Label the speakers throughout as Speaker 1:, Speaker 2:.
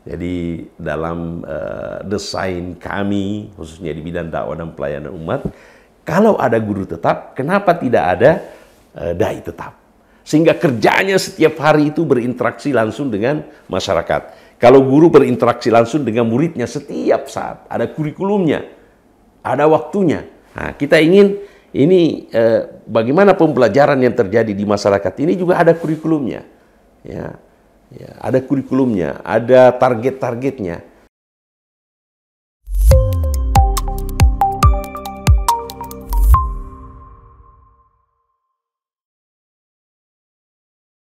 Speaker 1: Jadi dalam desain kami, khususnya di bidang dakwah dan pelayanan umat, kalau ada guru tetap, kenapa tidak ada dai tetap? Sehingga kerjanya setiap hari itu berinteraksi langsung dengan masyarakat. Kalau guru berinteraksi langsung dengan muridnya setiap saat, ada kurikulumnya, ada waktunya. Nah, kita ingin ini bagaimana pembelajaran yang terjadi di masyarakat ini juga ada kurikulumnya. Ya, ada kurikulumnya, ada target-targetnya.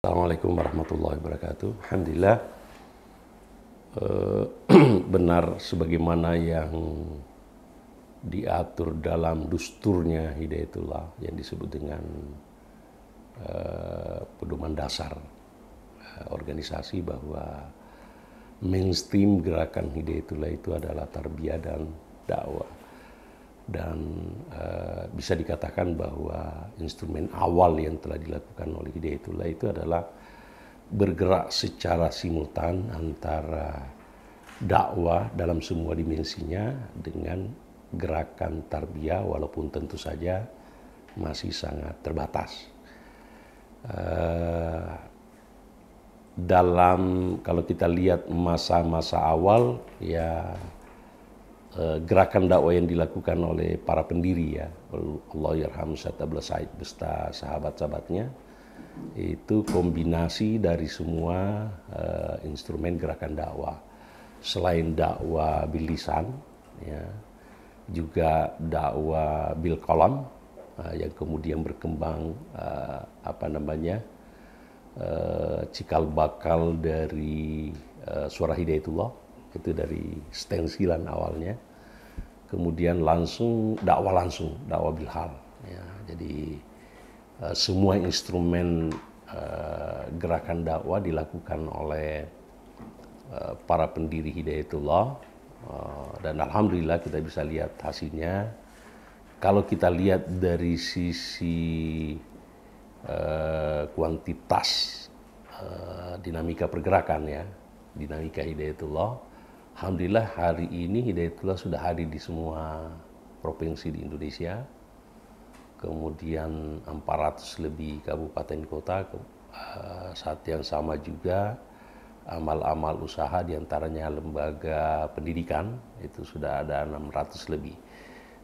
Speaker 1: Assalamualaikum warahmatullahi wabarakatuh. Alhamdulillah, benar sebagaimana yang diatur dalam dusturnya Hidayatullah yang disebut dengan pedoman dasar organisasi, bahwa mainstream gerakan Hidayatullah itu adalah tarbiyah dan dakwah. Dan bisa dikatakan bahwa instrumen awal yang telah dilakukan oleh Hidayatullah itu adalah bergerak secara simultan antara dakwah dalam semua dimensinya dengan gerakan tarbiyah, walaupun tentu saja masih sangat terbatas. Dalam, kalau kita lihat masa-masa awal, ya gerakan dakwah yang dilakukan oleh para pendiri, ya Allahyarham Ustaz Abdullah Said beserta sahabat-sahabatnya, itu kombinasi dari semua instrumen gerakan dakwah. Selain dakwah bil lisan, ya, juga dakwah bil qalam, yang kemudian berkembang cikal bakal dari Suara Hidayatullah, itu dari stensilan awalnya, kemudian langsung dakwah bil hal, ya. Jadi semua instrumen gerakan dakwah dilakukan oleh para pendiri Hidayatullah, dan alhamdulillah kita bisa lihat hasilnya. Kalau kita lihat dari sisi kuantitas dinamika pergerakan, ya, dinamika Hidayatullah, alhamdulillah hari ini Hidayatullah sudah hadir di semua provinsi di Indonesia, kemudian 400 lebih kabupaten kota. Saat yang sama juga amal-amal usaha, diantaranya lembaga pendidikan, itu sudah ada 600 lebih.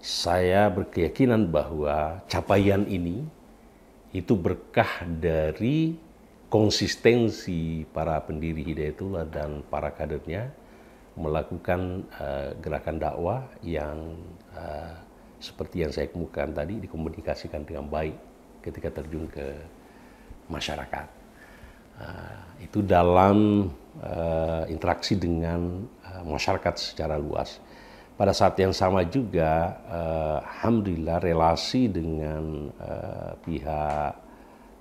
Speaker 1: Saya berkeyakinan bahwa capaian ini itu berkah dari konsistensi para pendiri Hidayatullah dan para kadernya melakukan gerakan dakwah yang seperti yang saya kemukakan tadi, dikomunikasikan dengan baik ketika terjun ke masyarakat. Itu dalam interaksi dengan masyarakat secara luas. Pada saat yang sama juga, alhamdulillah relasi dengan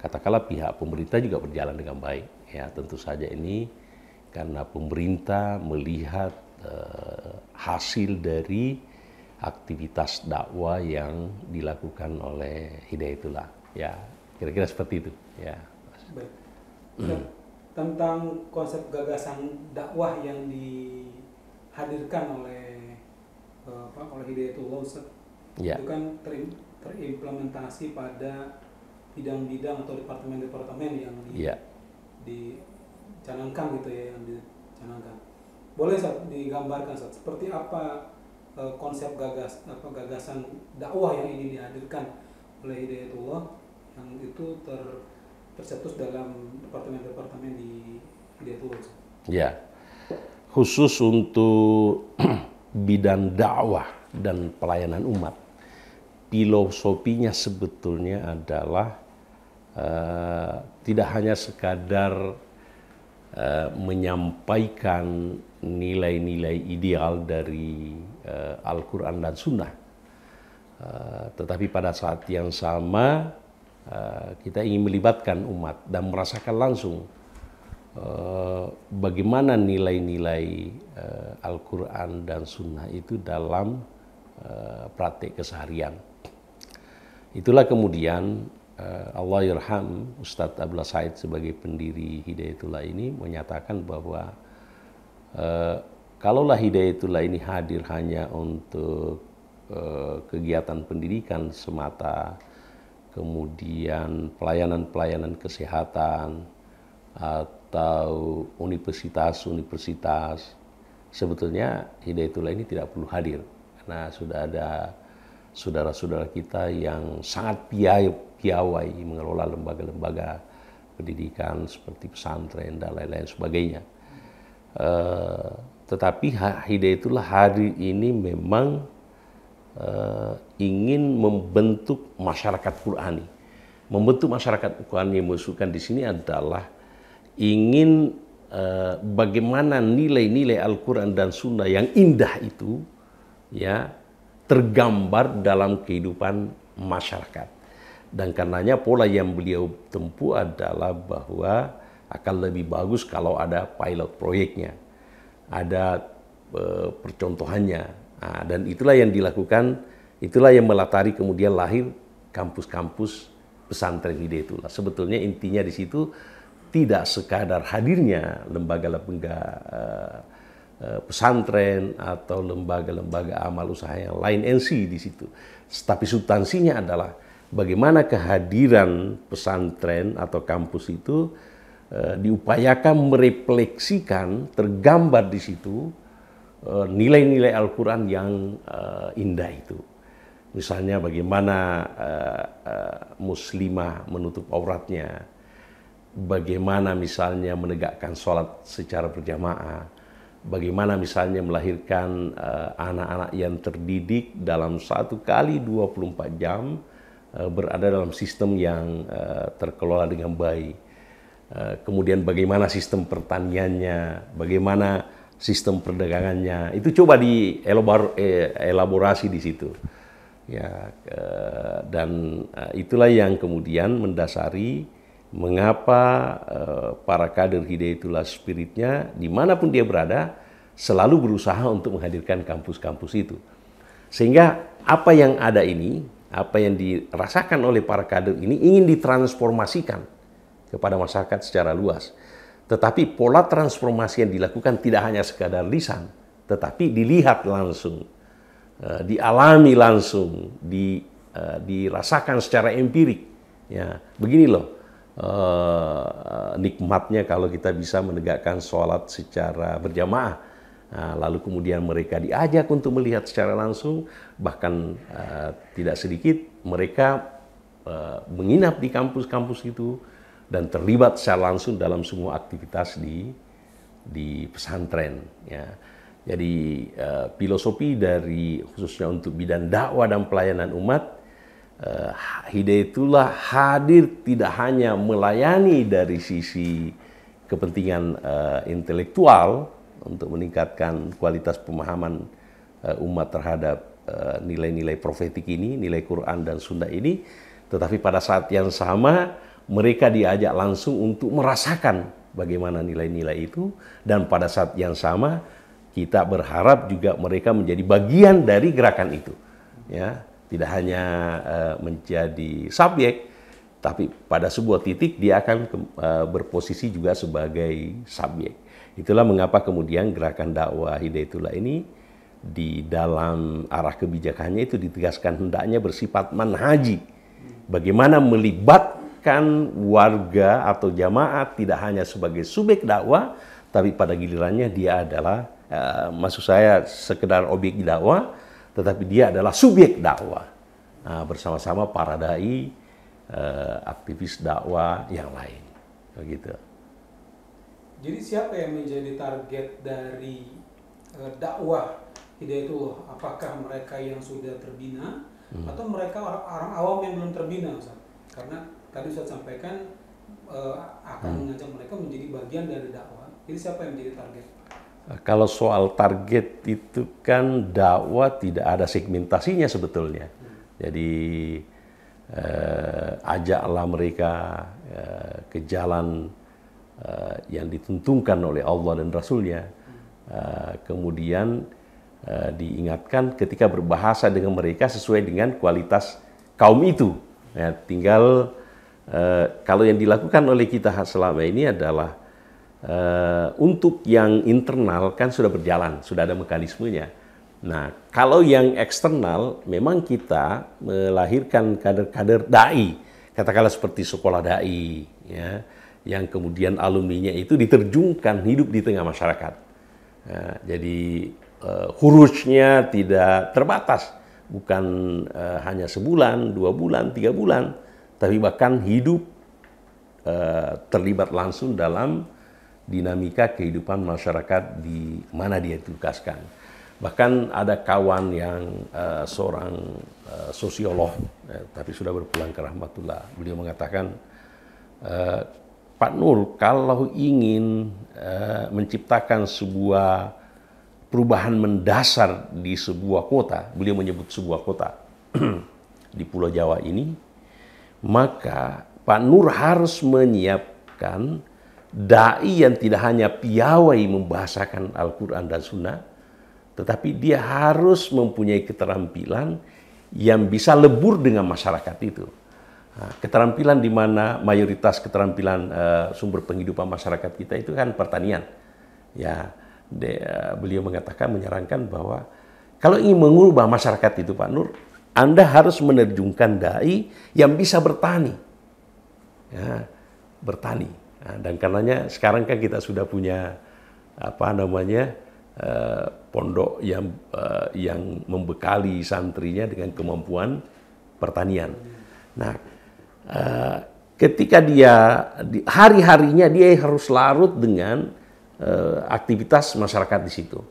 Speaker 1: katakanlah pihak pemerintah juga berjalan dengan baik. Ya, tentu saja ini karena pemerintah melihat hasil dari aktivitas dakwah yang dilakukan oleh Hidayatullah. Ya, kira-kira seperti itu. Ya.
Speaker 2: Baik. Tentang konsep gagasan dakwah yang dihadirkan oleh Hidayatullah, Ustaz,
Speaker 1: Ya.
Speaker 2: itu kan terimplementasi pada bidang-bidang atau departemen-departemen yang dicanangkan gitu, ya, yang dicanangkan. Boleh Ustaz digambarkan, Ustaz, seperti apa konsep gagasan dakwah yang ini dihadirkan oleh Hidayatullah yang itu tercetus dalam departemen-departemen di Hidayatullah, Ustaz?
Speaker 1: Ya. Khusus untuk bidang dakwah dan pelayanan umat, filosofinya sebetulnya adalah tidak hanya sekadar menyampaikan nilai-nilai ideal dari Al-Quran dan Sunnah, tetapi pada saat yang sama kita ingin melibatkan umat dan merasakan langsung bagaimana nilai-nilai Al-Quran dan Sunnah itu dalam praktik keseharian. Itulah kemudian Allahyarham Ustaz Abdullah Said sebagai pendiri Hidayatullah ini menyatakan bahwa Kalaulah Hidayatullah ini hadir hanya untuk kegiatan pendidikan semata, kemudian pelayanan-pelayanan kesehatan, atau universitas-universitas, sebetulnya Hidayatullah ini tidak perlu hadir. Karena sudah ada saudara-saudara kita yang sangat piawai mengelola lembaga-lembaga pendidikan seperti pesantren dan lain-lain sebagainya. Tetapi Hidayatullah hari ini memang ingin membentuk masyarakat Qur'ani. Membentuk masyarakat Qur'ani yang maksudkan di sini adalah ingin bagaimana nilai-nilai Al-Quran dan Sunnah yang indah itu ya tergambar dalam kehidupan masyarakat. Dan karenanya pola yang beliau tempuh adalah bahwa akan lebih bagus kalau ada pilot proyeknya, ada percontohannya. Nah, dan itulah yang dilakukan, itulah yang melatari kemudian lahir kampus-kampus pesantren Hidayatullah. Sebetulnya intinya di situ tidak sekadar hadirnya lembaga-lembaga pesantren atau lembaga-lembaga amal usaha yang lain NC di situ. Tapi substansinya adalah bagaimana kehadiran pesantren atau kampus itu diupayakan merefleksikan, tergambar di situ nilai-nilai Al-Quran yang indah itu. Misalnya bagaimana muslimah menutup auratnya, bagaimana misalnya menegakkan sholat secara berjamaah, bagaimana misalnya melahirkan anak-anak yang terdidik dalam 1 kali 24 jam berada dalam sistem yang terkelola dengan baik. Kemudian bagaimana sistem pertaniannya, bagaimana sistem perdagangannya, itu coba dielaborasi di situ. Ya, dan itulah yang kemudian mendasari mengapa para kader Hidayatullah spiritnya dimanapun dia berada selalu berusaha untuk menghadirkan kampus-kampus itu. Sehingga apa yang ada ini, apa yang dirasakan oleh para kader ini ingin ditransformasikan kepada masyarakat secara luas. Tetapi pola transformasi yang dilakukan tidak hanya sekadar lisan, tetapi dilihat langsung, dialami langsung, dirasakan secara empirik. Ya, begini loh nikmatnya kalau kita bisa menegakkan sholat secara berjamaah. Nah, lalu kemudian mereka diajak untuk melihat secara langsung, bahkan tidak sedikit mereka menginap di kampus-kampus itu dan terlibat secara langsung dalam semua aktivitas di pesantren. Ya. Jadi filosofi dari khususnya untuk bidang dakwah dan pelayanan umat, Hidayatullah hadir tidak hanya melayani dari sisi kepentingan intelektual untuk meningkatkan kualitas pemahaman umat terhadap nilai-nilai profetik ini, nilai Quran dan Sunnah ini, tetapi pada saat yang sama mereka diajak langsung untuk merasakan bagaimana nilai-nilai itu, dan pada saat yang sama kita berharap juga mereka menjadi bagian dari gerakan itu. Ya, tidak hanya menjadi subjek, tapi pada sebuah titik dia akan berposisi juga sebagai subjek. Itulah mengapa kemudian gerakan dakwah Hidayatullah ini di dalam arah kebijakannya itu ditegaskan hendaknya bersifat manhaji. Bagaimana melibatkan warga atau jamaah tidak hanya sebagai subjek dakwah, tapi pada gilirannya dia adalah, maksud saya sekedar objek dakwah, tetapi dia adalah subjek dakwah. Nah, bersama-sama para dai, aktivis dakwah yang lain. Begitu.
Speaker 2: Jadi siapa yang menjadi target dari dakwah Hidayatullah? Apakah mereka yang sudah terbina atau mereka orang awam yang belum terbina, Ustaz? Karena tadi Ustaz sampaikan akan mengajak mereka menjadi bagian dari dakwah. Jadi siapa yang menjadi target?
Speaker 1: Kalau soal target itu kan dakwah tidak ada segmentasinya sebetulnya. Jadi ajaklah mereka ke jalan yang ditentukan oleh Allah dan Rasulnya. Kemudian diingatkan ketika berbahasa dengan mereka sesuai dengan kualitas kaum itu. Ya, tinggal kalau yang dilakukan oleh kita selama ini adalah Untuk yang internal kan sudah berjalan, sudah ada mekanismenya. Nah, kalau yang eksternal, memang kita melahirkan kader-kader dai, katakanlah seperti sekolah dai, ya, yang kemudian alumninya itu diterjunkan hidup di tengah masyarakat. Nah, jadi hurufnya tidak terbatas, bukan hanya sebulan, 2 bulan, 3 bulan, tapi bahkan hidup terlibat langsung dalam dinamika kehidupan masyarakat di mana dia ditugaskan. Bahkan ada kawan yang seorang sosiolog, tapi sudah berpulang ke rahmatullah. Beliau mengatakan, Pak Nur, kalau ingin menciptakan sebuah perubahan mendasar di sebuah kota, beliau menyebut sebuah kota di Pulau Jawa ini, maka Pak Nur harus menyiapkan dai yang tidak hanya piawai membahasakan Al-Quran dan Sunnah, tetapi dia harus mempunyai keterampilan yang bisa lebur dengan masyarakat itu. Nah, keterampilan di mana mayoritas keterampilan sumber penghidupan masyarakat kita itu kan pertanian. Ya, beliau mengatakan, menyarankan bahwa kalau ingin mengubah masyarakat itu, Pak Nur, Anda harus menerjunkan dai yang bisa bertani. Ya, bertani. Nah, dan karenanya sekarang kan kita sudah punya pondok yang membekali santrinya dengan kemampuan pertanian. Nah, ketika dia hari-harinya dia harus larut dengan aktivitas masyarakat di situ.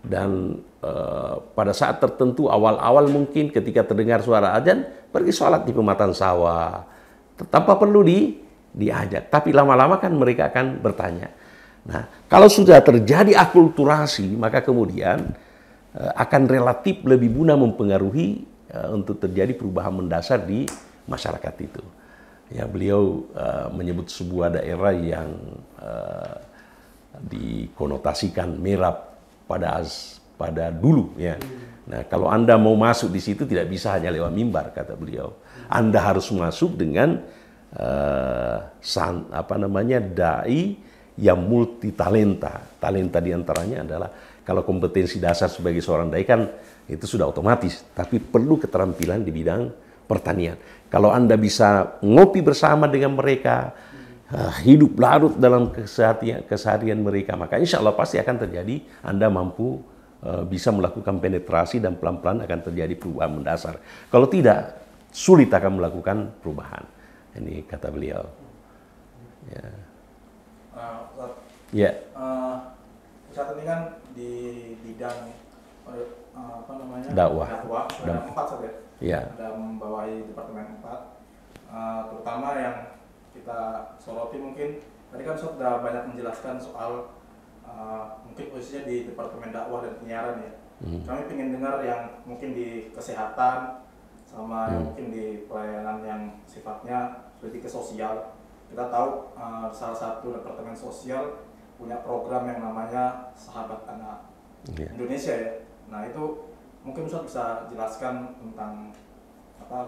Speaker 1: Dan pada saat tertentu awal-awal mungkin ketika terdengar suara azan, pergi sholat di pematang sawah tanpa perlu diajak. Tapi lama-lama kan mereka akan bertanya. Nah, kalau sudah terjadi akulturasi, maka kemudian akan relatif lebih mudah mempengaruhi untuk terjadi perubahan mendasar di masyarakat itu. Ya, beliau menyebut sebuah daerah yang dikonotasikan merah pada dulu, ya. Nah, kalau Anda mau masuk di situ tidak bisa hanya lewat mimbar, kata beliau. Anda harus masuk dengan dai yang multi talenta. Talenta diantaranya adalah, kalau kompetensi dasar sebagai seorang dai kan itu sudah otomatis, tapi perlu keterampilan di bidang pertanian. Kalau Anda bisa ngopi bersama dengan mereka, hidup larut dalam keseharian mereka, maka insya Allah pasti akan terjadi, Anda mampu bisa melakukan penetrasi dan pelan-pelan akan terjadi perubahan mendasar. Kalau tidak, sulit akan melakukan perubahan. Ini kata beliau. Ya. Ya.
Speaker 3: Saat ini kan di bidang
Speaker 1: dakwah.
Speaker 3: Ada 4 saja.
Speaker 1: Ya.
Speaker 3: Ada membawahi departemen 4. Terutama yang kita soroti mungkin tadi kan sudah banyak menjelaskan soal mungkin posisinya di departemen dakwah dan penyiaran ya. Kami ingin dengar yang mungkin di kesehatan sama yang mungkin di pelayanan yang sifatnya lebih ke sosial. Kita tahu salah satu departemen sosial punya program yang namanya Sahabat Anak Indonesia ya. Nah, itu mungkin Ustaz bisa jelaskan tentang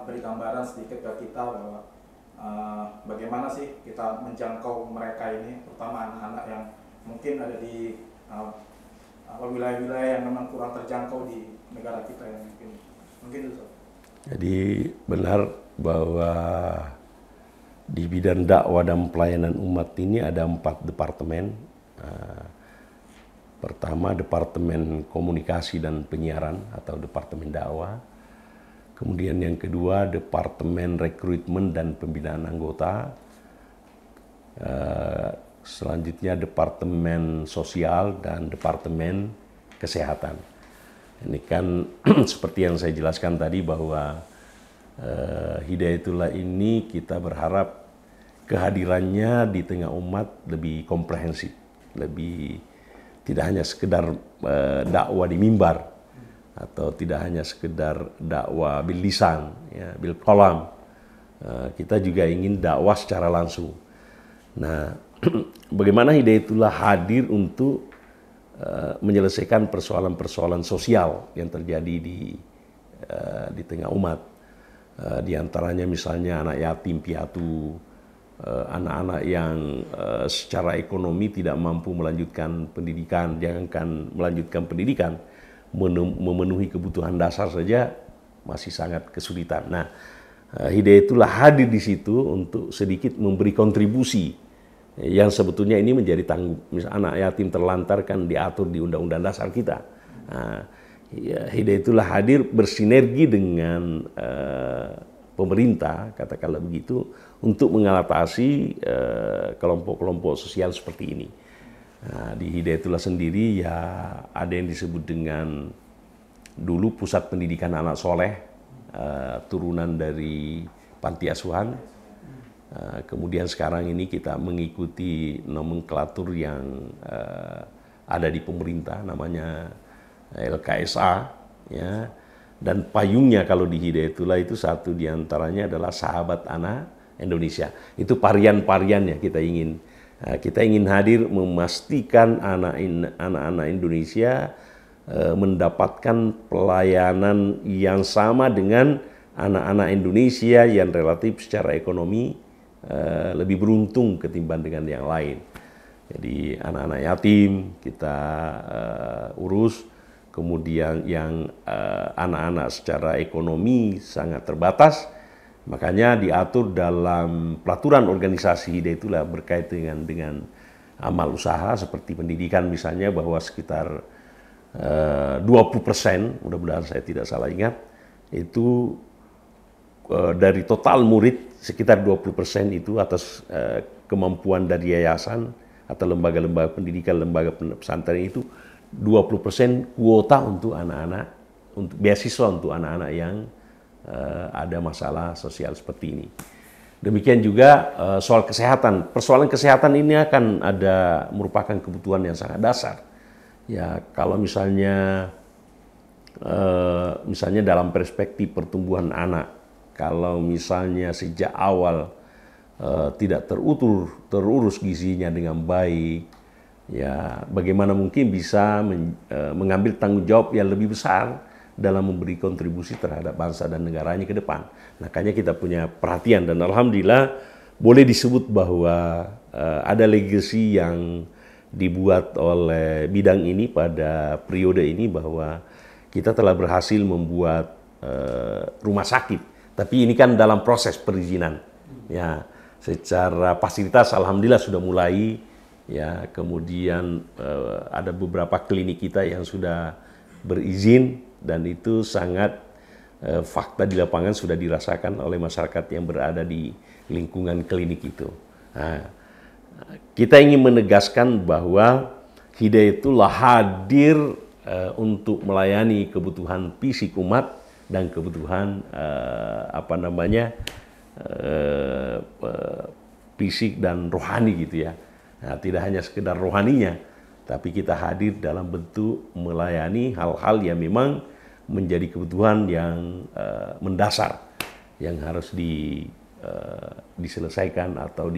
Speaker 3: beri gambaran sedikit ke kita bahwa bagaimana sih kita menjangkau mereka ini, terutama anak-anak yang mungkin ada di wilayah-wilayah yang memang kurang terjangkau di negara kita yang mungkin itu.
Speaker 1: Jadi benar bahwa di bidang dakwah dan pelayanan umat ini ada 4 departemen. Pertama, Departemen Komunikasi dan Penyiaran atau Departemen Dakwah. Kemudian yang kedua, Departemen Rekrutmen dan Pembinaan Anggota. Selanjutnya Departemen Sosial dan Departemen Kesehatan. Ini kan seperti yang saya jelaskan tadi bahwa Hidayatullah ini kita berharap kehadirannya di tengah umat lebih komprehensif, lebih tidak hanya sekedar dakwah di mimbar atau tidak hanya sekedar dakwah bil lisan, ya, bil qalam. Kita juga ingin dakwah secara langsung. Nah, bagaimana Hidayatullah hadir untuk menyelesaikan persoalan-persoalan sosial yang terjadi di tengah umat. Di antaranya misalnya anak yatim piatu, anak-anak yang secara ekonomi tidak mampu melanjutkan pendidikan, jangankan melanjutkan pendidikan, memenuhi kebutuhan dasar saja masih sangat kesulitan. Nah, Hidayatullah hadir di situ untuk sedikit memberi kontribusi yang sebetulnya ini menjadi tanggung. Misalnya anak yatim terlantar kan diatur di Undang-Undang Dasar kita. Nah, Hidayatullah hadir bersinergi dengan pemerintah, katakanlah begitu, untuk mengatasi kelompok-kelompok sosial seperti ini. Nah, di Hidayatullah sendiri ya ada yang disebut dengan dulu Pusat Pendidikan Anak Soleh, turunan dari panti asuhan. Kemudian sekarang ini kita mengikuti nomenklatur yang ada di pemerintah, namanya LKSA, ya. Dan payungnya kalau di Hidayatullah itu satu diantaranya adalah Sahabat Anak Indonesia. Itu varian-variannya kita ingin hadir memastikan anak-anak Indonesia mendapatkan pelayanan yang sama dengan anak-anak Indonesia yang relatif secara ekonomi lebih beruntung ketimbang dengan yang lain. Jadi anak-anak yatim kita urus, kemudian yang anak-anak secara ekonomi sangat terbatas, makanya diatur dalam peraturan organisasi Hidayatullah berkaitan dengan amal usaha seperti pendidikan misalnya, bahwa sekitar 20%, mudah-mudahan saya tidak salah ingat, itu dari total murid sekitar 20% itu atas kemampuan dari yayasan atau lembaga-lembaga pendidikan, lembaga pesantren itu 20% kuota untuk anak-anak, untuk beasiswa untuk anak-anak yang ada masalah sosial seperti ini. Demikian juga soal kesehatan. Persoalan kesehatan ini akan merupakan kebutuhan yang sangat dasar. Ya, kalau misalnya dalam perspektif pertumbuhan anak, kalau misalnya sejak awal tidak terurus gizinya dengan baik, ya bagaimana mungkin bisa mengambil tanggung jawab yang lebih besar dalam memberi kontribusi terhadap bangsa dan negaranya ke depan. Makanya kita punya perhatian, dan alhamdulillah boleh disebut bahwa ada legacy yang dibuat oleh bidang ini pada periode ini, bahwa kita telah berhasil membuat rumah sakit. Tapi ini kan dalam proses perizinan. Ya, secara fasilitas alhamdulillah sudah mulai. Ya, kemudian ada beberapa klinik kita yang sudah berizin, dan itu sangat fakta di lapangan sudah dirasakan oleh masyarakat yang berada di lingkungan klinik itu. Nah, kita ingin menegaskan bahwa Hidayatullah hadir untuk melayani kebutuhan fisik umat dan kebutuhan fisik dan rohani gitu ya. Nah, tidak hanya sekedar rohaninya, tapi kita hadir dalam bentuk melayani hal-hal yang memang menjadi kebutuhan yang mendasar, yang harus diselesaikan atau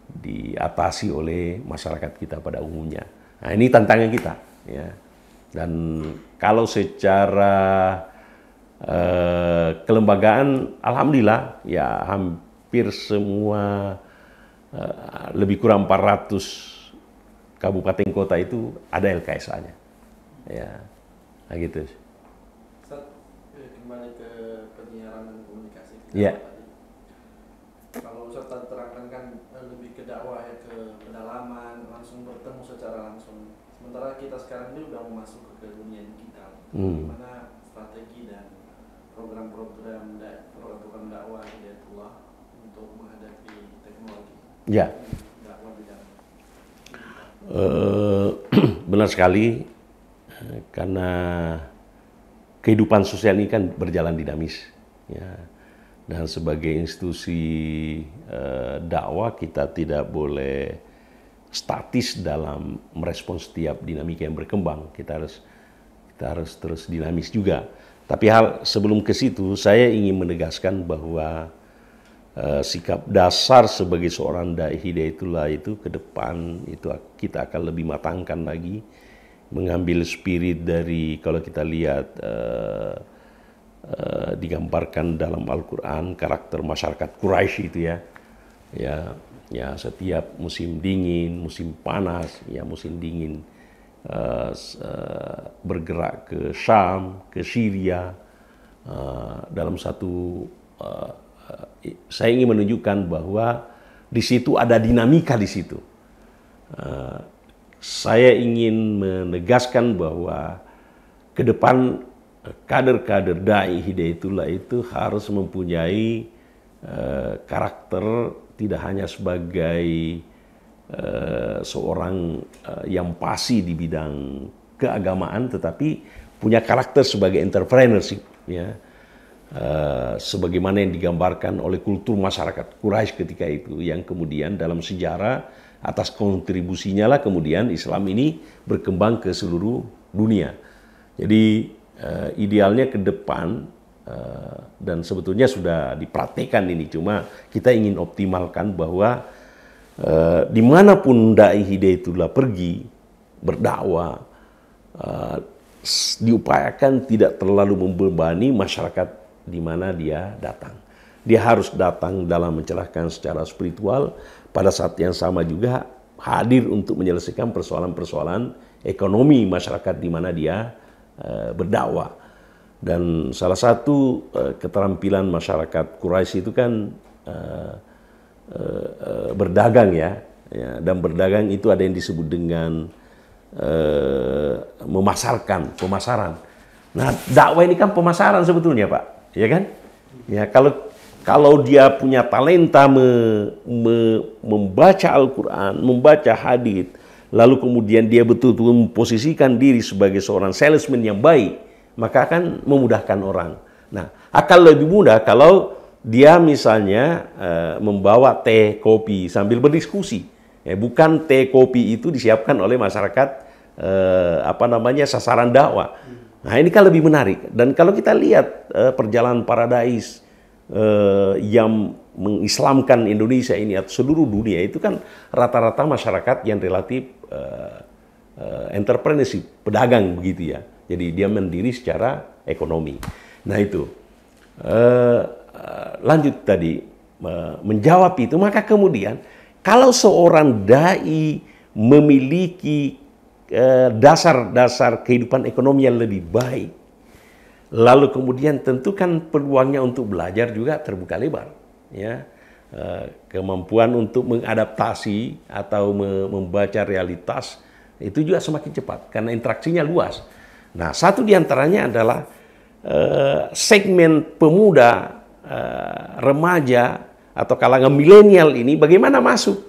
Speaker 1: diatasi oleh masyarakat kita pada umumnya. Nah, ini tantangan kita, ya. Dan kalau secara kelembagaan, alhamdulillah, ya hampir semua lebih kurang 400 kabupaten kota itu ada LKSA-nya, ya, nah gitu.
Speaker 4: Ustaz, kembali ke penyiaran dan komunikasi.
Speaker 1: Ya.
Speaker 4: Kalau Ustaz terangkan kan lebih ke dakwah ya, ke pedalaman, langsung bertemu secara langsung. Sementara kita sekarang ini udah mau masuk ke dunia digital. Gimana strategi dan program-program dakwah Hidayatullah untuk menghadapi teknologi?
Speaker 1: Ya.
Speaker 4: Dakwah bidang.
Speaker 1: Benar sekali, karena kehidupan sosial ini kan berjalan dinamis, ya. Dan sebagai institusi dakwah kita tidak boleh statis dalam merespons setiap dinamika yang berkembang. Kita harus terus dinamis juga. Tapi sebelum ke situ, saya ingin menegaskan bahwa sikap dasar sebagai seorang dai Hidayatullah itu ke depan itu kita akan lebih matangkan lagi, mengambil spirit dari, kalau kita lihat digambarkan dalam Al-Quran karakter masyarakat Quraisy itu ya, ya, ya setiap musim dingin, musim panas, ya musim dingin bergerak ke Syam, ke Syria dalam satu saya ingin menunjukkan bahwa di situ ada dinamika di situ. Saya ingin menegaskan bahwa ke depan kader-kader dai Hidayatullah itu harus mempunyai karakter tidak hanya sebagai seorang yang pasi di bidang keagamaan, tetapi punya karakter sebagai entrepreneurship, ya. Sebagaimana yang digambarkan oleh kultur masyarakat Quraisy ketika itu, yang kemudian dalam sejarah atas kontribusinya lah kemudian Islam ini berkembang ke seluruh dunia. Jadi idealnya ke depan, dan sebetulnya sudah dipraktekkan ini, cuma kita ingin optimalkan bahwa dimanapun dai Hidayatullah pergi berdakwah, diupayakan tidak terlalu membebani masyarakat di mana dia datang. Dia harus datang dalam mencerahkan secara spiritual, pada saat yang sama juga hadir untuk menyelesaikan persoalan-persoalan ekonomi masyarakat di mana dia berdakwah. Dan salah satu keterampilan masyarakat Quraisy itu kan berdagang, ya, dan berdagang itu ada yang disebut dengan pemasaran. Nah, dakwah ini kan pemasaran sebetulnya, Pak, ya kan? Ya, kalau dia punya talenta membaca Al-Quran, membaca hadits, lalu kemudian dia betul-betul memposisikan diri sebagai seorang salesman yang baik, maka akan memudahkan orang. Nah, akan lebih mudah kalau dia misalnya membawa teh, kopi sambil berdiskusi. Bukan teh, kopi itu disiapkan oleh masyarakat sasaran dakwah. Nah, ini kan lebih menarik. Dan kalau kita lihat perjalanan para dais yang mengislamkan Indonesia ini atau seluruh dunia, itu kan rata-rata masyarakat yang relatif entrepreneurship, pedagang begitu, ya. Jadi dia mandiri secara ekonomi. Nah itu lanjut tadi menjawab itu, maka kemudian kalau seorang dai memiliki dasar-dasar kehidupan ekonomi yang lebih baik, lalu kemudian tentu kan peluangnya untuk belajar juga terbuka lebar, ya. Kemampuan untuk mengadaptasi atau membaca realitas itu juga semakin cepat karena interaksinya luas. Nah, satu diantaranya adalah segmen pemuda, remaja atau kalangan milenial ini bagaimana masuk.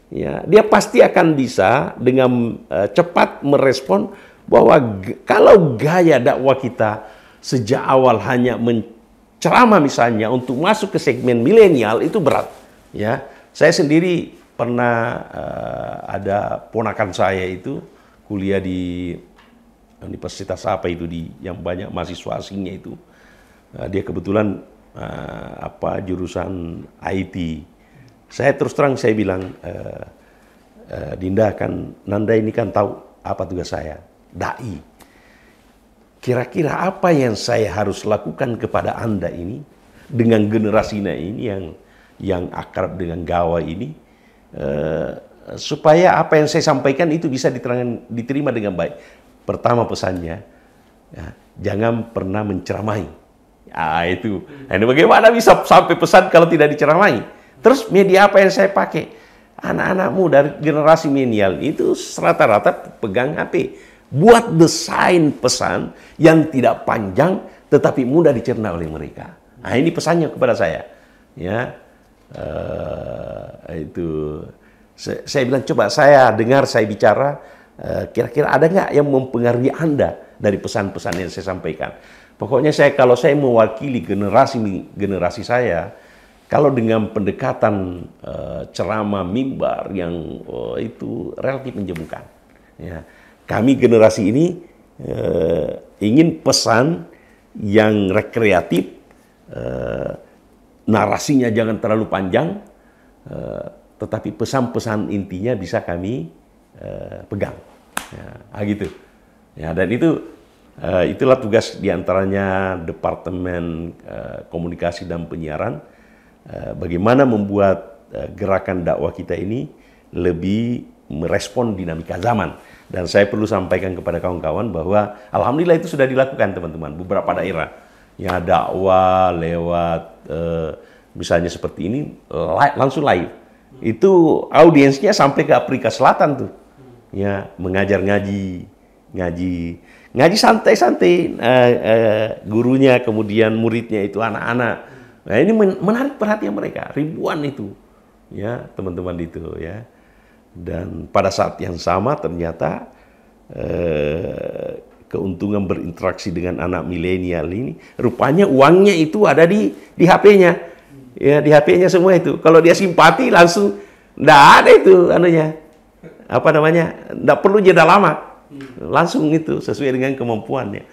Speaker 1: Ya, dia pasti akan bisa dengan cepat merespon bahwa kalau gaya dakwah kita sejak awal hanya menceramah misalnya untuk masuk ke segmen milenial, itu berat. Ya, saya sendiri pernah ada ponakan saya itu kuliah di universitas apa itu yang banyak mahasiswa asingnya itu. Dia kebetulan jurusan IT. Saya terus terang saya bilang, Dinda kan, Nanda ini kan tahu apa tugas saya, dai. Kira-kira apa yang saya harus lakukan kepada Anda ini dengan generasinya ini yang akrab dengan gawai ini, supaya apa yang saya sampaikan itu bisa diterima dengan baik. Pertama pesannya, ya, jangan pernah menceramahi. Itu. Ini bagaimana bisa sampai pesan kalau tidak diceramahi? Terus media apa yang saya pakai? Anak-anak muda generasi milenial itu rata-rata pegang HP. Buat desain pesan yang tidak panjang tetapi mudah dicerna oleh mereka. Nah, ini pesannya kepada saya. Ya, itu. Saya bilang, coba saya dengar, saya bicara. Kira-kira ada nggak yang mempengaruhi Anda dari pesan-pesan yang saya sampaikan? Pokoknya kalau saya mewakili generasi saya, kalau dengan pendekatan ceramah mimbar yang itu relatif menjemukan, ya. Kami generasi ini ingin pesan yang rekreatif, narasinya jangan terlalu panjang, tetapi pesan-pesan intinya bisa kami pegang, ya, gitu. Ya, dan itulah tugas diantaranya Departemen Komunikasi dan Penyiaran, bagaimana membuat gerakan dakwah kita ini lebih merespon dinamika zaman. Dan saya perlu sampaikan kepada kawan-kawan bahwa alhamdulillah itu sudah dilakukan teman-teman. Beberapa daerah yang dakwah lewat misalnya seperti ini langsung live. Itu audiensnya sampai ke Afrika Selatan tuh. Ya, mengajar ngaji santai-santai, gurunya kemudian muridnya itu anak-anak. Nah, ini menarik perhatian mereka, ribuan itu. Ya, teman-teman itu ya. Dan pada saat yang sama ternyata keuntungan berinteraksi dengan anak milenial ini, rupanya uangnya itu ada di HP-nya. Ya, di HP-nya semua itu. Kalau dia simpati langsung, enggak ada itu anunya. Apa namanya? Enggak perlu jeda lama. Langsung itu sesuai dengan kemampuannya.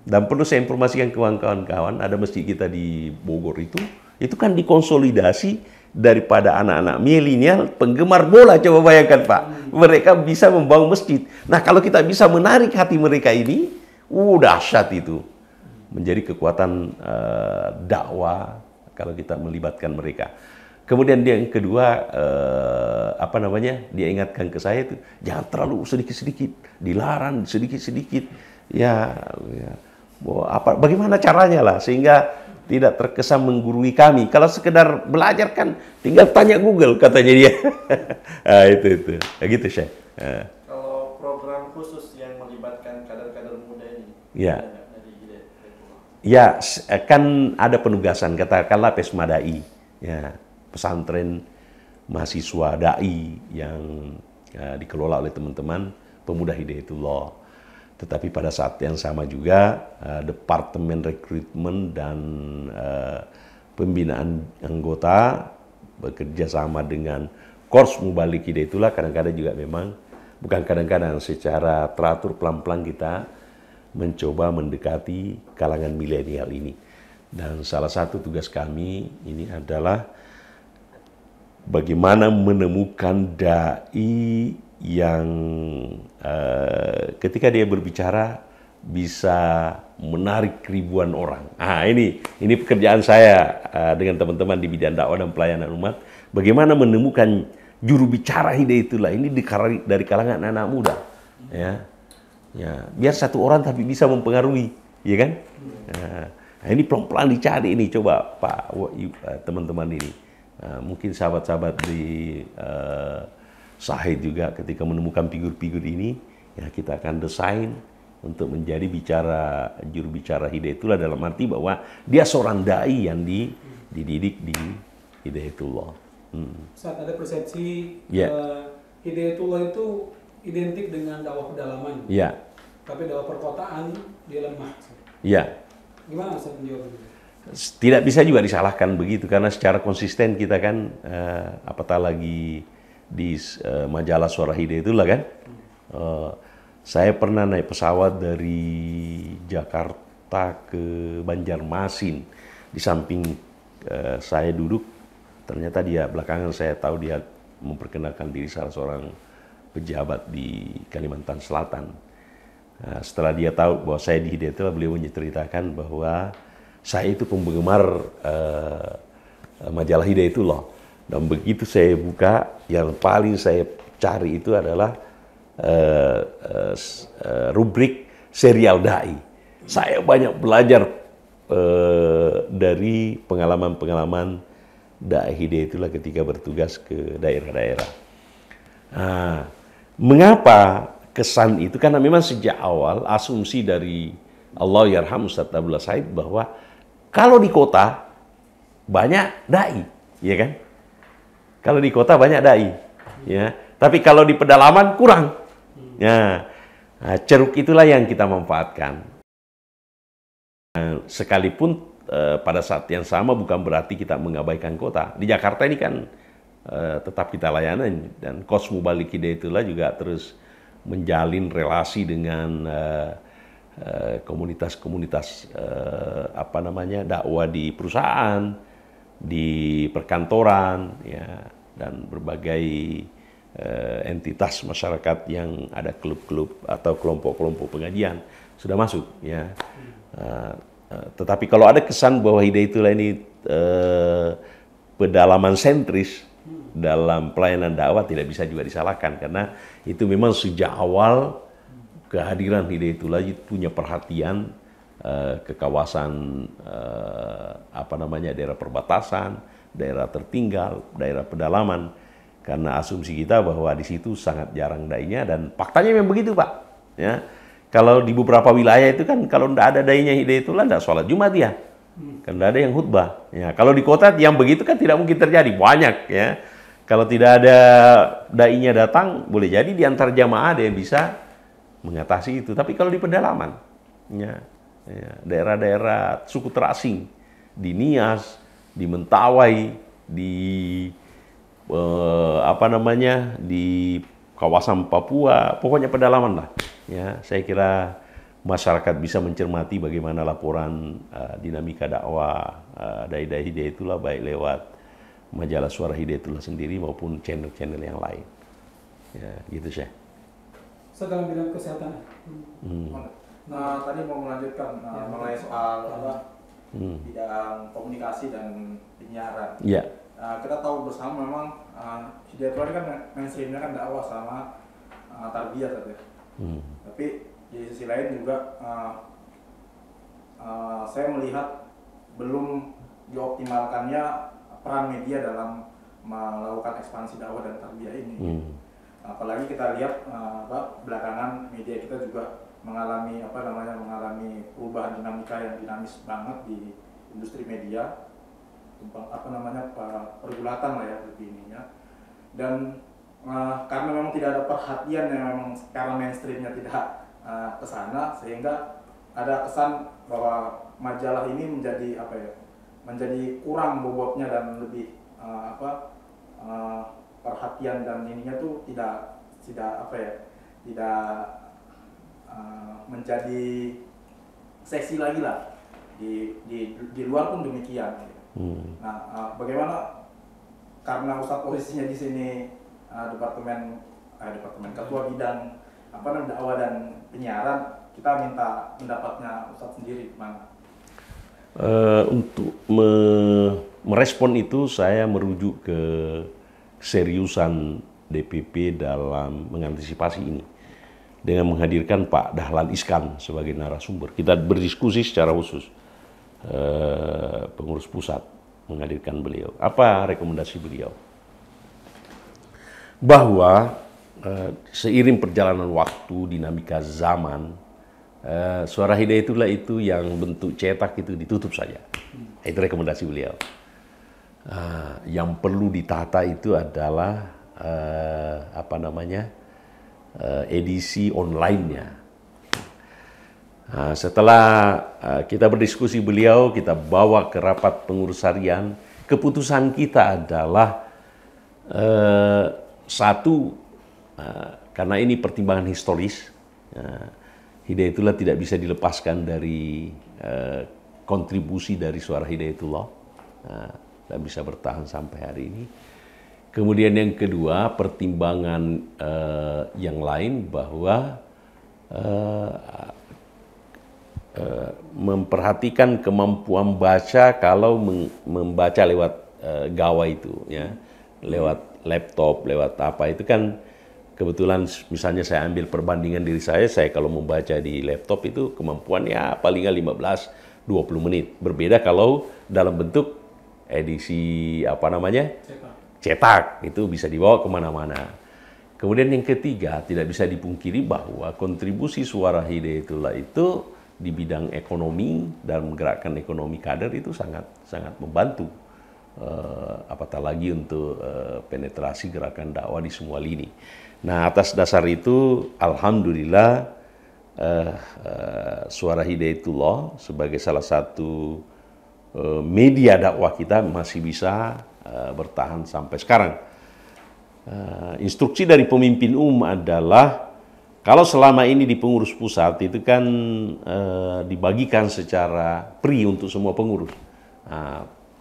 Speaker 1: Dan perlu saya informasikan ke kawan-kawan, ada masjid kita di Bogor itu kan dikonsolidasi daripada anak-anak milenial penggemar bola. Coba bayangkan Pak, mereka bisa membangun masjid. Nah, kalau kita bisa menarik hati mereka ini, dahsyat itu. Menjadi kekuatan dakwah kalau kita melibatkan mereka. Kemudian yang kedua, dia ingatkan ke saya itu, jangan terlalu sedikit-sedikit, dilarang sedikit-sedikit. Ya, bagaimana caranya lah, sehingga tidak terkesan menggurui kami. Kalau sekedar belajar kan tinggal tanya Google, katanya dia. Itu. Gitu, Syekh.
Speaker 4: Kalau program khusus yang melibatkan kader-kader muda ini,
Speaker 1: ya.
Speaker 4: Dari Hidayatullah.
Speaker 1: Ya, kan ada penugasan, katakanlah Pesmadai, ya, pesantren mahasiswa dai yang dikelola oleh teman-teman pemuda Hidayatullah. Tetapi pada saat yang sama juga Departemen Rekrutmen dan Pembinaan Anggota bekerja sama dengan Korps Mubalik Hidayatullah. Kadang-kadang juga memang, bukan kadang-kadang, secara teratur pelan-pelan kita mencoba mendekati kalangan milenial ini. Dan salah satu tugas kami ini adalah bagaimana menemukan dai yang ketika dia berbicara bisa menarik ribuan orang. Ini pekerjaan saya dengan teman-teman di bidang dakwah dan pelayanan umat. Bagaimana menemukan juru bicara Hidayatullah ini dari kalangan anak muda. Ya, biar satu orang tapi bisa mempengaruhi, ya kan? Nah, ini pelan-pelan dicari ini. Coba Pak, teman-teman ini, mungkin sahabat-sahabat di Sahid juga ketika menemukan figur-figur ini, ya kita akan desain untuk menjadi juru bicara Hidayatullah, dalam arti bahwa dia seorang dai yang dididik di Hidayatullah.
Speaker 2: Saat ada persepsi Hidayatullah itu identik dengan dakwah pedalaman, tapi dakwah perkotaan dia lemah. Gimana saya menjawab itu?
Speaker 1: Tidak bisa juga disalahkan begitu, karena secara konsisten kita kan apatah lagi di majalah Suara Hidayatullah kan. Saya pernah naik pesawat dari Jakarta ke Banjarmasin. Di samping saya duduk, ternyata dia belakangan saya tahu dia memperkenalkan diri salah seorang pejabat di Kalimantan Selatan. Setelah dia tahu bahwa saya di Hidayatullah, beliau menceritakan bahwa saya itu penggemar majalah Hidayatullah. Dan begitu saya buka, yang paling saya cari itu adalah rubrik serial dai. Saya banyak belajar dari pengalaman-pengalaman dai Hidayatullah ketika bertugas ke daerah-daerah. Mengapa kesan itu? Karena memang sejak awal asumsi dari Allahyarham Ustaz Abdullah Said bahwa kalau di kota banyak dai, ya kan? Kalau di kota banyak dai, ya. Tapi kalau di pedalaman kurang. Ya, ceruk itulah yang kita manfaatkan. Sekalipun pada saat yang sama bukan berarti kita mengabaikan kota. Di Jakarta ini kan tetap kita layanan, dan Korps Mubalik Hidayatullah juga terus menjalin relasi dengan komunitas-komunitas dakwah di perusahaan, di perkantoran, ya, dan berbagai entitas masyarakat yang ada klub-klub atau kelompok-kelompok pengajian sudah masuk, ya. Tetapi kalau ada kesan bahwa Hidayatullah ini pedalaman sentris, dalam pelayanan dakwah tidak bisa juga disalahkan, karena itu memang sejak awal kehadiran Hidayatullah punya perhatian ke kawasan daerah perbatasan, daerah tertinggal, daerah pedalaman, karena asumsi kita bahwa di situ sangat jarang dai-nya, dan faktanya memang begitu, Pak. Ya, kalau di beberapa wilayah itu kan kalau tidak ada dai-nya Hidayatullah tidak sholat Jumat dia. Kan tidak ada yang khutbah. Ya, kalau di kota yang begitu kan tidak mungkin terjadi, banyak ya. Kalau tidak ada dai-nya datang, boleh jadi di antar jamaah ada yang bisa mengatasi itu. Tapi kalau di pedalaman, ya, daerah-daerah suku terasing, di Nias, di Mentawai, di di kawasan Papua, pokoknya pedalaman lah. Ya, saya kira masyarakat bisa mencermati bagaimana laporan dinamika dakwah dai-dai Hidayatullah, baik lewat majalah Suara Hidayatullah sendiri maupun channel-channel yang lain. Ya, gitu Syekh.
Speaker 2: Dalam bidang kesehatan.
Speaker 3: Nah, tadi mau melanjutkan mengenai soal bidang komunikasi dan penyiaran.
Speaker 1: Ya.
Speaker 3: Kita tahu bersama memang Hidayatullah kan mainstreamnya kan dakwah sama tarbiyah saja. Tapi di sisi lain juga saya melihat belum dioptimalkannya peran media dalam melakukan ekspansi dakwah dan tarbiyah ini. Apalagi kita lihat belakangan media kita juga mengalami perubahan dinamika yang dinamis banget di industri media, pergulatan lah ya lebih ininya. Dan karena memang tidak ada perhatian yang memang secara mainstreamnya tidak ke sana, sehingga ada kesan bahwa majalah ini menjadi kurang bobotnya dan lebih perhatian dan ininya tuh tidak menjadi seksi lagi lah di luar pun demikian. Nah, bagaimana karena Ustadz posisinya di sini departemen ketua bidang dakwah dan penyiaran, kita minta pendapatnya Ustadz sendiri gimana?
Speaker 1: Untuk merespon itu saya merujuk ke keseriusan DPP dalam mengantisipasi ini dengan menghadirkan Pak Dahlan Iskan sebagai narasumber. Kita berdiskusi secara khusus, pengurus pusat menghadirkan beliau. Apa rekomendasi beliau? Bahwa seiring perjalanan waktu, dinamika zaman, Suara Hidayatullah itu yang bentuk cetak itu ditutup saja. Itu rekomendasi beliau. Yang perlu ditata itu adalah edisi online-nya. Setelah kita berdiskusi beliau, kita bawa ke rapat pengurus harian, keputusan kita adalah karena ini pertimbangan historis, Hidayatullah tidak bisa dilepaskan dari kontribusi dari Suara Hidayatullah, dan bisa bertahan sampai hari ini. Kemudian yang kedua, pertimbangan yang lain bahwa memperhatikan kemampuan baca kalau membaca lewat gawai itu, ya, lewat laptop, lewat apa itu kan. Kebetulan misalnya saya ambil perbandingan diri saya kalau membaca di laptop itu kemampuannya paling 15-20 menit. Berbeda kalau dalam bentuk edisi cetak, itu bisa dibawa kemana-mana. Kemudian yang ketiga, tidak bisa dipungkiri bahwa kontribusi Suara Hidayatullah itu di bidang ekonomi dan menggerakkan ekonomi kader itu sangat membantu. Apatah lagi untuk penetrasi gerakan dakwah di semua lini. Nah, atas dasar itu, alhamdulillah, Suara Hidayatullah sebagai salah satu media dakwah kita masih bisa bertahan sampai sekarang. Instruksi dari pemimpin adalah kalau selama ini di pengurus pusat itu kan dibagikan secara free untuk semua pengurus.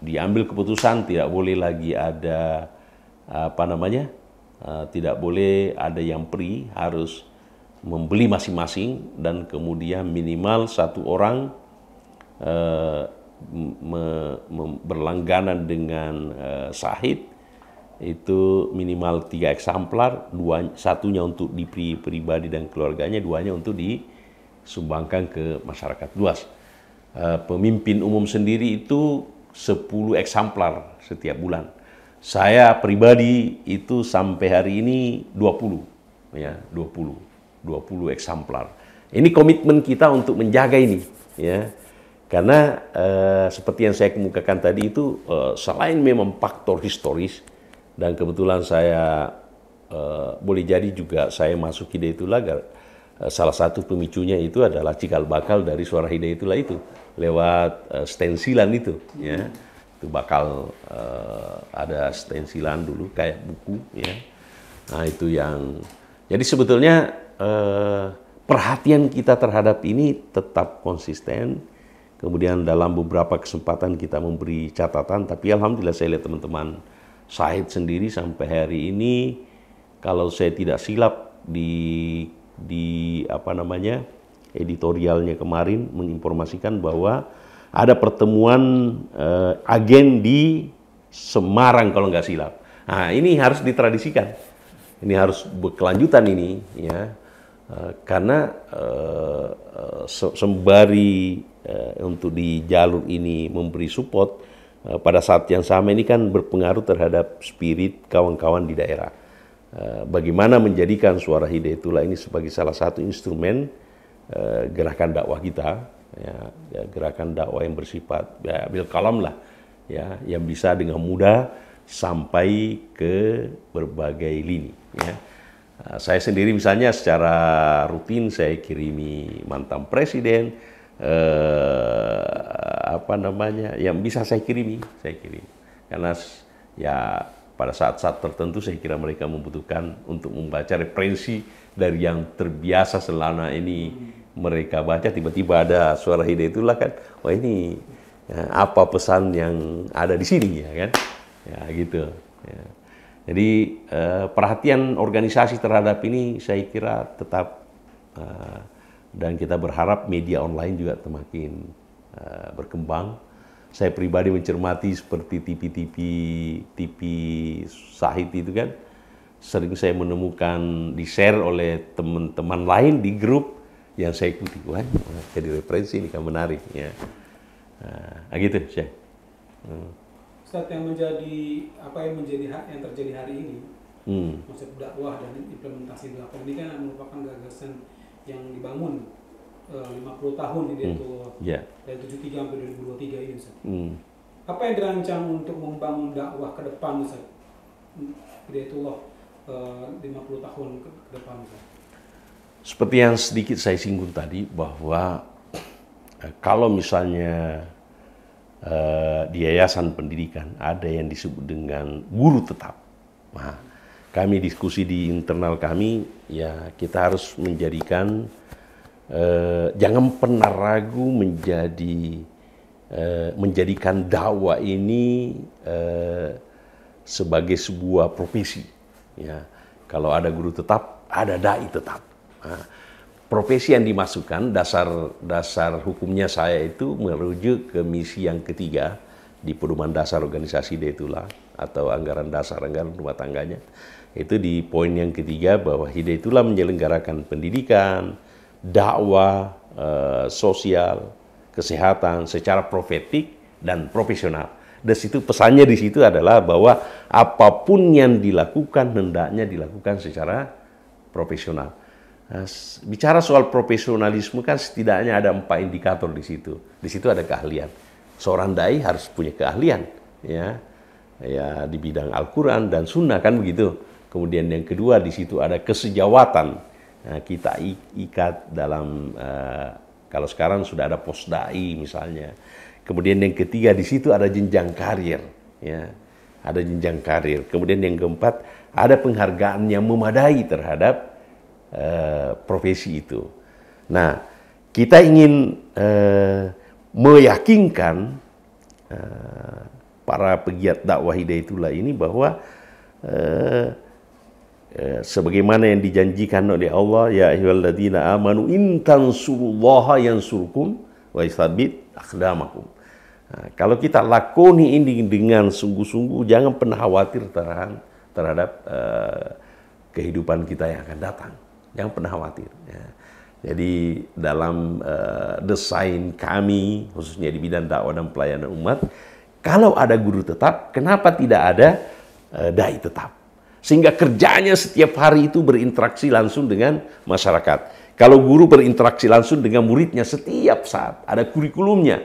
Speaker 1: Diambil keputusan tidak boleh lagi ada tidak boleh ada yang free, harus membeli masing-masing, dan kemudian minimal satu orang berlangganan dengan Syahid, itu minimal 3 eksemplar, satunya untuk diri pribadi dan keluarganya, 2-nya untuk disumbangkan ke masyarakat luas. Pemimpin umum sendiri itu 10 eksemplar setiap bulan. Saya pribadi itu sampai hari ini 20 eksemplar. Ini komitmen kita untuk menjaga ini, ya. Karena seperti yang saya kemukakan tadi itu selain memang faktor historis, dan kebetulan saya boleh jadi juga saya masuk Hidayatullah, salah satu pemicunya itu adalah cikal bakal dari suara Hidayatullah itu lewat stensilan itu, ya. Itu bakal ada stensilan dulu kayak buku, ya. Nah itu yang jadi sebetulnya perhatian kita terhadap ini tetap konsisten. Kemudian dalam beberapa kesempatan kita memberi catatan, tapi alhamdulillah saya lihat teman-teman Syahid sendiri sampai hari ini, kalau saya tidak silap di editorialnya kemarin menginformasikan bahwa ada pertemuan agen di Semarang kalau nggak silap. Nah ini harus ditradisikan, ini harus berkelanjutan ini, ya, karena sembari untuk di jalur ini memberi support, pada saat yang sama ini kan berpengaruh terhadap spirit kawan-kawan di daerah. Bagaimana menjadikan suara Hidayatullah ini sebagai salah satu instrumen gerakan dakwah kita, ya, gerakan dakwah yang bersifat bil kalam lah, ya, yang bisa dengan mudah sampai ke berbagai lini, ya. Saya sendiri misalnya secara rutin saya kirimi mantan presiden, yang bisa saya kirimi, karena ya pada saat-saat tertentu saya kira mereka membutuhkan untuk membaca referensi dari yang terbiasa selama ini mereka baca, tiba-tiba ada suara Hidayatullah kan, wah ini ya, apa pesan yang ada di sini, ya kan, ya gitu, ya. Jadi perhatian organisasi terhadap ini saya kira tetap, dan kita berharap media online juga semakin berkembang. Saya pribadi mencermati seperti TV Syahid itu kan, sering saya menemukan di-share oleh teman-teman lain di grup yang saya ikuti. Wah, jadi referensi ini kan menarik, ya. Gitu, Syekh.
Speaker 2: Ustaz, yang menjadi yang terjadi hari ini, konsep dakwah dan implementasi dakwah ini kan merupakan gagasan yang dibangun 50 tahun di Hidayatullah, dari 73 sampai 2023 ini, Ustaz. Apa yang dirancang untuk membangun dakwah ke depan, Ustaz? Hidayatullah 50 tahun ke depan, Ustaz.
Speaker 1: Seperti yang sedikit saya singgung tadi, bahwa kalau misalnya di yayasan pendidikan ada yang disebut dengan guru tetap. Nah, kami diskusi di internal kami, ya kita harus menjadikan, jangan pernah ragu menjadikan dakwah ini sebagai sebuah profesi. Ya, kalau ada guru tetap, ada dai tetap. Nah, profesi yang dimasukkan, dasar hukumnya saya itu merujuk ke misi yang ketiga di pedoman dasar organisasi Hidayatullah atau anggaran dasar anggaran rumah tangganya. Itu di poin yang ketiga bahwa Hidayatullah menyelenggarakan pendidikan, dakwah, sosial, kesehatan secara profetik dan profesional. Dan situ pesannya di situ adalah bahwa apapun yang dilakukan hendaknya dilakukan secara profesional. Nah, bicara soal profesionalisme kan setidaknya ada 4 indikator di situ. Di situ ada keahlian. Seorang dai harus punya keahlian, ya di bidang Al-Quran dan Sunnah kan begitu. Kemudian yang kedua di situ ada kesejawatan. Nah, kita ikat dalam kalau sekarang sudah ada pos dai misalnya. Kemudian yang ketiga di situ ada jenjang karir, ya ada jenjang karir. Kemudian yang keempat ada penghargaan yang memadai terhadap profesi itu. Nah, kita ingin meyakinkan para pegiat dakwah Hidayatullah ini bahwa sebagaimana yang dijanjikan oleh Allah, ya ayyuhalladzina amanu in tansurullaha yansurkum wa yutsabbit aqdamakum. Nah, kalau kita lakoni ini dengan sungguh-sungguh, jangan pernah khawatir terhadap kehidupan kita yang akan datang. Jangan pernah khawatir. Ya. Jadi dalam desain kami, khususnya di bidang dakwah dan pelayanan umat, kalau ada guru tetap, kenapa tidak ada dai tetap? Sehingga kerjanya setiap hari itu berinteraksi langsung dengan masyarakat. Kalau guru berinteraksi langsung dengan muridnya setiap saat, ada kurikulumnya,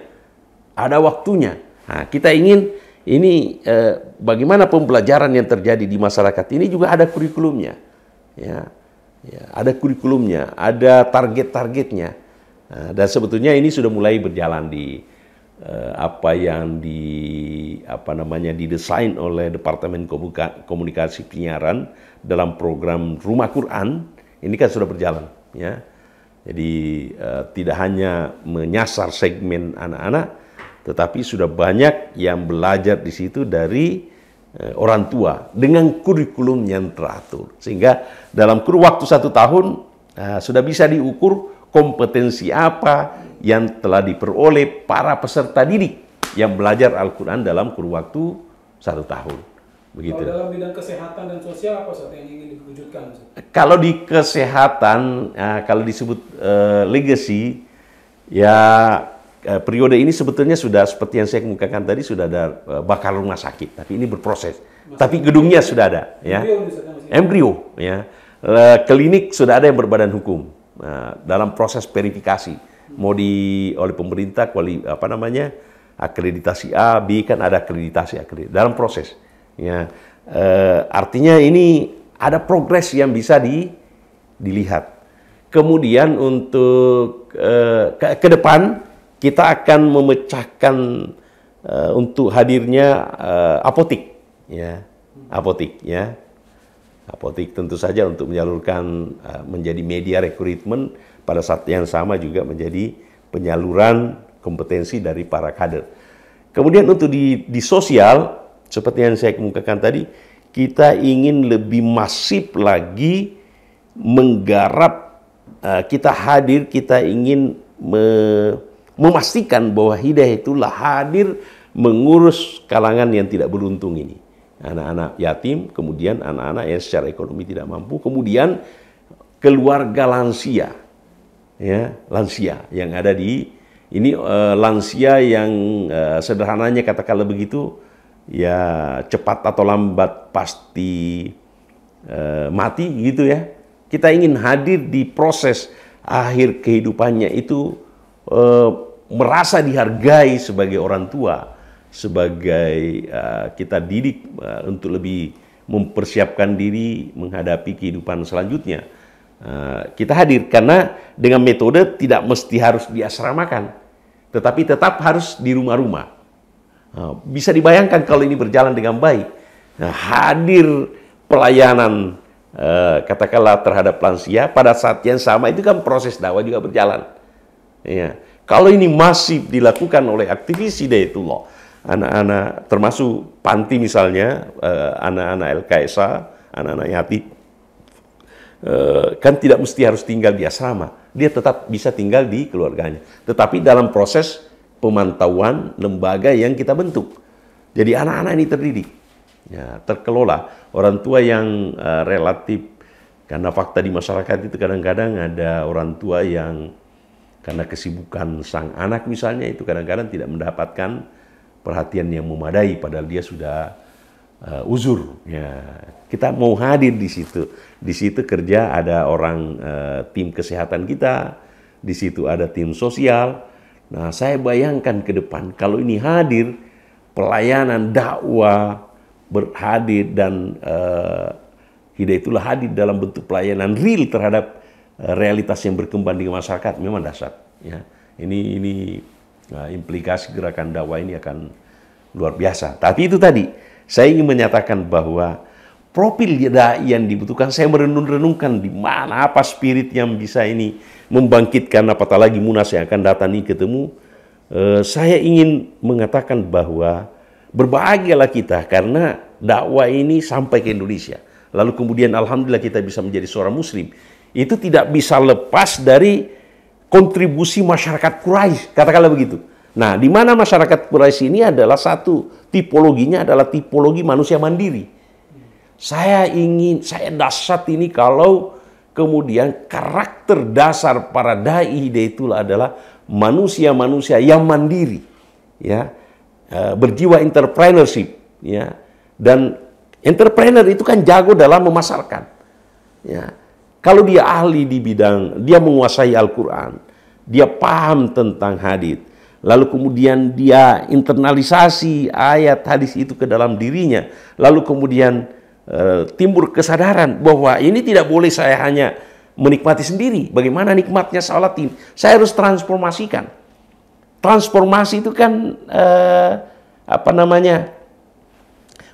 Speaker 1: ada waktunya. Nah, kita ingin ini bagaimana pembelajaran yang terjadi di masyarakat ini juga ada kurikulumnya. Ya, ada kurikulumnya, ada target-targetnya. Nah, dan sebetulnya ini sudah mulai berjalan di apa yang didesain oleh Departemen Komunikasi Penyiaran dalam program Rumah Quran. Ini kan sudah berjalan, ya. Jadi tidak hanya menyasar segmen anak-anak, tetapi sudah banyak yang belajar di situ dari orang tua dengan kurikulum yang teratur, sehingga dalam kurun waktu 1 tahun sudah bisa diukur kompetensi apa yang telah diperoleh para peserta didik yang belajar Al-Quran dalam kurun waktu 1 tahun. Begitu.
Speaker 2: Kalau dalam bidang kesehatan dan sosial apa Ustaz yang ingin diwujudkan?
Speaker 1: Kalau di kesehatan, kalau disebut legacy, ya periode ini sebetulnya sudah seperti yang saya kemukakan tadi, sudah ada bakal rumah sakit, tapi ini berproses. Tapi gedungnya sudah ada, ya. Embrio, ya. Klinik sudah ada yang berbadan hukum. Dalam proses verifikasi, mau oleh pemerintah akreditasi A, B, kan ada akreditasi dalam proses. Ya, artinya ini ada progres yang bisa dilihat. Kemudian untuk ke depan kita akan memecahkan untuk hadirnya apotik, ya, apotik, ya. Apotik tentu saja untuk menyalurkan menjadi media rekrutmen, pada saat yang sama juga menjadi penyaluran kompetensi dari para kader. Kemudian untuk di sosial, seperti yang saya kemukakan tadi, kita ingin lebih masif lagi menggarap, kita hadir, kita ingin memastikan bahwa hidayah itulah hadir mengurus kalangan yang tidak beruntung ini. Anak-anak yatim, kemudian anak-anak yang secara ekonomi tidak mampu, kemudian keluarga lansia, ya, lansia yang ada di ini, lansia yang sederhananya katakanlah begitu, ya cepat atau lambat pasti mati gitu ya. Kita ingin hadir di proses akhir kehidupannya itu merasa dihargai sebagai orang tua, sebagai kita didik untuk lebih mempersiapkan diri menghadapi kehidupan selanjutnya. Kita hadir karena dengan metode tidak mesti harus diasramakan, tetapi tetap harus di rumah-rumah. Bisa dibayangkan kalau ini berjalan dengan baik. Nah, hadir pelayanan katakanlah terhadap lansia pada saat yang sama, itu kan proses dakwah juga berjalan. Ya. Kalau ini masif dilakukan oleh aktivis Hidayatullah, anak-anak termasuk panti misalnya, anak-anak LKSA, anak-anak yatim, kan tidak mesti harus tinggal di asrama, dia tetap bisa tinggal di keluarganya, tetapi dalam proses pemantauan lembaga yang kita bentuk. Jadi anak-anak ini terdidik, ya, terkelola. Orang tua yang relatif, karena fakta di masyarakat itu kadang-kadang ada orang tua yang karena kesibukan sang anak misalnya, itu kadang-kadang tidak mendapatkan perhatian yang memadai, padahal dia sudah uzur. Ya, kita mau hadir di situ. Di situ kerja ada orang tim kesehatan kita, di situ ada tim sosial. Nah, saya bayangkan ke depan kalau ini hadir, pelayanan dakwah berhadir dan Hidayatullah hadir dalam bentuk pelayanan real terhadap realitas yang berkembang di masyarakat, memang dahsyat. Ya, ini implikasi gerakan dakwah ini akan luar biasa. Tapi itu tadi, saya ingin menyatakan bahwa profil dai yang dibutuhkan, saya merenung-renungkan di mana apa spirit yang bisa ini membangkitkan, apatah lagi Munas yang akan datang ini ketemu. Saya ingin mengatakan bahwa berbahagialah kita karena dakwah ini sampai ke Indonesia. Lalu kemudian alhamdulillah kita bisa menjadi seorang muslim. Itu tidak bisa lepas dari kontribusi masyarakat Quraisy, katakanlah begitu. Nah, di mana masyarakat Quraisy ini adalah satu tipologinya adalah tipologi manusia mandiri. Saya dahsyat ini kalau kemudian karakter dasar para dai Hidayatullah adalah manusia-manusia yang mandiri, ya, berjiwa entrepreneurship, ya, dan entrepreneur itu kan jago dalam memasarkan, ya. Kalau dia ahli di bidang, dia menguasai Al-Quran, dia paham tentang hadits, lalu kemudian dia internalisasi ayat hadis itu ke dalam dirinya, lalu kemudian timbul kesadaran bahwa ini tidak boleh saya hanya menikmati sendiri. Bagaimana nikmatnya salat ini? Saya harus transformasikan. Transformasi itu kan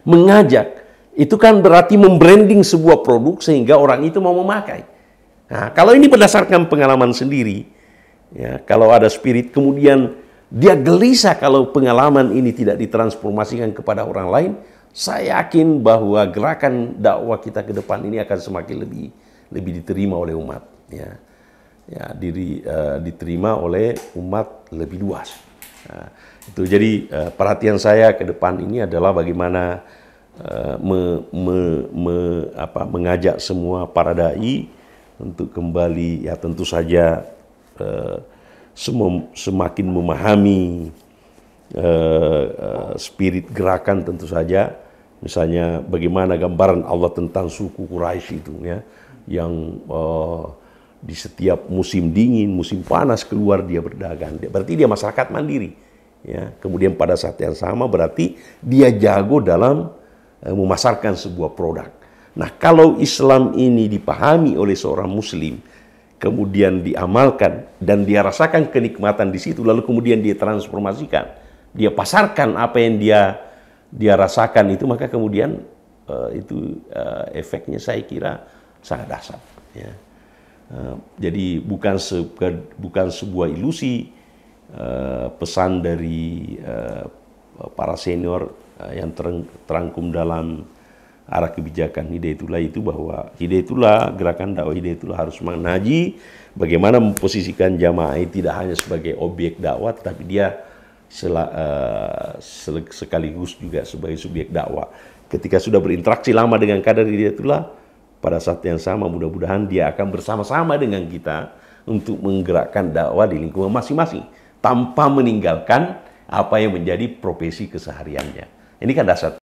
Speaker 1: mengajak. Itu kan berarti membranding sebuah produk sehingga orang itu mau memakai. Nah, kalau ini berdasarkan pengalaman sendiri, ya, kalau ada spirit kemudian dia gelisah kalau pengalaman ini tidak ditransformasikan kepada orang lain, saya yakin bahwa gerakan dakwah kita ke depan ini akan semakin lebih diterima oleh umat, ya, ya, diterima oleh umat lebih luas. Nah, itu jadi perhatian saya ke depan ini adalah bagaimana mengajak semua para dai untuk kembali, ya tentu saja semakin memahami spirit gerakan tentu saja. Misalnya bagaimana gambaran Allah tentang suku Quraisy itu, ya, yang di setiap musim dingin, musim panas keluar dia berdagang. Berarti dia masyarakat mandiri, ya. Kemudian pada saat yang sama berarti dia jago dalam memasarkan sebuah produk. Nah, kalau Islam ini dipahami oleh seorang muslim, kemudian diamalkan dan dia rasakan kenikmatan di situ, lalu kemudian dia transformasikan, dia pasarkan apa yang dia rasakan itu, maka kemudian efeknya saya kira sangat dahsyat, ya. Jadi bukan sebuah ilusi pesan dari para senior yang terangkum dalam arah kebijakan Hidayatullah itu, bahwa Hidayatullah, gerakan dakwah Hidayatullah harus mengaji bagaimana memposisikan jamaah tidak hanya sebagai objek dakwah, tetapi dia sekaligus juga sebagai subjek dakwah. Ketika sudah berinteraksi lama dengan kader Hidayatullah, pada saat yang sama mudah-mudahan dia akan bersama-sama dengan kita untuk menggerakkan dakwah di lingkungan masing-masing tanpa meninggalkan apa yang menjadi profesi kesehariannya. Ini kan dasar